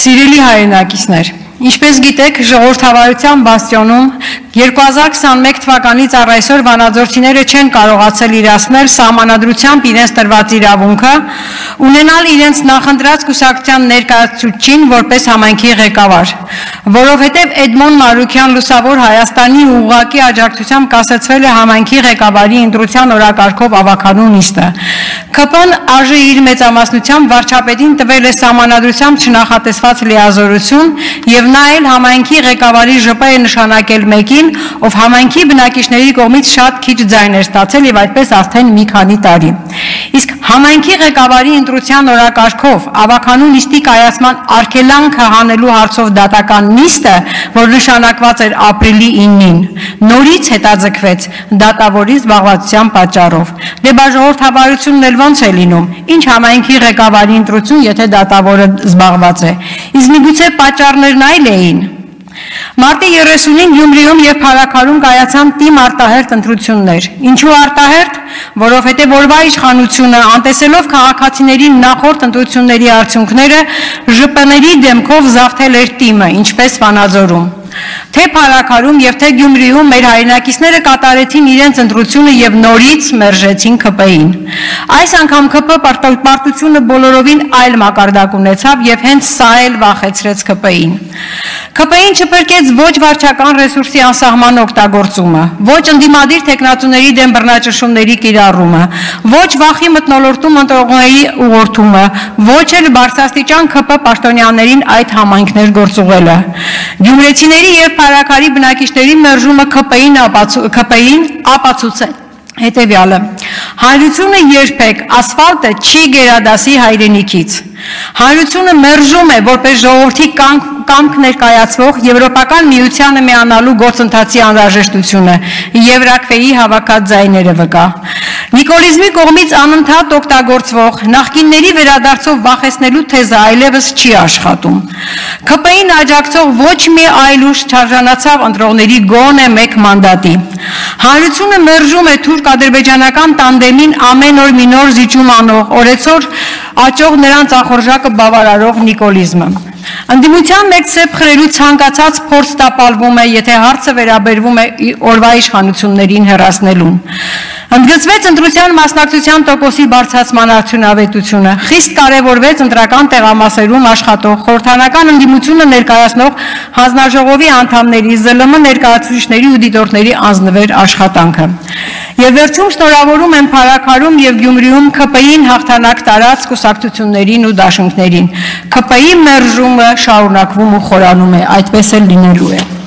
Սիրելի հայրենակիցներ, ինչպես գիտեք, ժողովրդավարության բաստիոնում 2021 թվականից առ այսօր վանաձորցիները չեն կարողացել իրացնել սահմանադրությամբ իրենց տրված իրավունքը, ունենալ իրենց նախընտրած կուսակցության ներկայացուցչին որպես համայնքի ղեկավար, որովհետև Էդմոն Մարուքյան Լուսավոր Հայաստանի ուղղակի աջակցությամբ կասեցվել է համայնքի ղեկավարի ընտրության օրակարգով ավականու նիստը։ ԿՊ-ն ԱԺ իր մեծամասնությամբ վարչապետին տվել է սահմանադրությամբ չնախատեսված լիազորություն եւ նա էլ համայնքի ղեկավարի ԺՊ է նշանակել մեկին, ով համայնքի բնակիչների կողմից շատ քիչ ձայն էր ստացել եւ այդպես արդեն մի քանի տարի։ Իսկ համայնքի ղեկավարի ընտրության օրակարգով ավականու նիստի կայացման արգելանքը հանելու հարցով դատական նիստը, որ նշանակված էր ապրիլի 9-ին, նորից հետաձգվեց դատավորի զբաղվածության պատճառով։ Դե ժողովրդավարությունն էլ ոնց է լինում, ինչ համայնքի ղեկավարի ընտրություն, եթե դատավորը զբաղված է։ Իսկ միգուցե պատճառներն այլ էին։ Մարտի 30-ին Գյումրիում եւ Փարաքարում կայացան թիմ արտահերթ ընտրություններ։ Ինչու արտահերթ? Որովհետեւ օրվա իշխանությունը անտեսելով քաղաքացիների նախորդ ընտրությունների արդյունքները ԺՊ-ների դեմքով զավթել էր թիմը, ինչպես Վանաձորում։ Թե Փարաքարում եւ թե Գյումրիում մեր հայրենակիցները կատարեցին իրենց ընտրությունը եւ նորից մերժեցին ԿՊ-ին։ Այս անգամ ԿՊ պարտությունը բոլորովին այլ մակարդակ ունեցավ եւ հենց սա էլ վախեցրեց ԿՊ-ին։ ԿՊ-ին չփրկեց ոչ վարչական ռեսուրսի անսահման օգտագործումը, ոչ ընդդիմադիր տեխնացուների դեմ բռնաճնշումների կիրառումը, ոչ վախի մթնոլորտում ընտրողների ուղղորդումը, ոչ էլ բարձրաստիճան ԿՊ պաշտոնյաներին այդ համայնքներ գործուղելը։ Գյումրեցիների եւ Փարաքարի բնակիչների մերժումը ԿՊ-ին ապացուցել հետևյալը. Հանրությունը երբեք ասֆալտը չի գերադասի հայրենիքից։ Հանրությունը մերժում է որպես ժողովրդի կամք ներկայացվող Եվրոպական միությանը միանալու գործընթացի անհրաժեշտությունը, Եվրաքվեի հավաքած ձայները վկա։ Նիկոլիզմի կողմից անընդհատ օգտագործվող նախկինների վերադարձով վախեցնելու թեզը այլևս չի աշխատում։ ԿՊ-ին աջակցող ոչ մի այլ ուժ չարժանացավ ընտրողների գոնե մեկ մանդատի։ Հանրությունը մերժում է թուրք-ադրբեջանական տանդեմին ամեն օր մի նոր զիջում անող, օրեցօր աճող նրանց ախորժակը բավարարող նիկոլիզմը։ Ընդդիմության մեջ սեպ խրելու ցանկացած փորձ տապալվում է, եթե հարցը վերաբերվում է օրվա իշխանություններին հեռացնելուն։ Ընդգծվեց ընտրության մասնակցության տոկոսի բարձրացման արդյունավետությունը, խիստ կարևորվեց ընտրական տեղամասերում աշխատող խորհրդանական ընդդիմությունը ներկայացնող հանձնաժողովի անդամների, ԶԼՄ ներկայացուցիչների ու դիտորդների անձնվեր աշխատանքը։ Եվ վերջում շնորհավորում եմ Փարաքարում եւ Գյումրիում ԿՊ-ին հաղթանակ տարած կուսակցություններին ու դաշինքներին։ ԿՊ-ի մերժումը շարունակվում ու խորանում է, այդպես էլ լինելու է։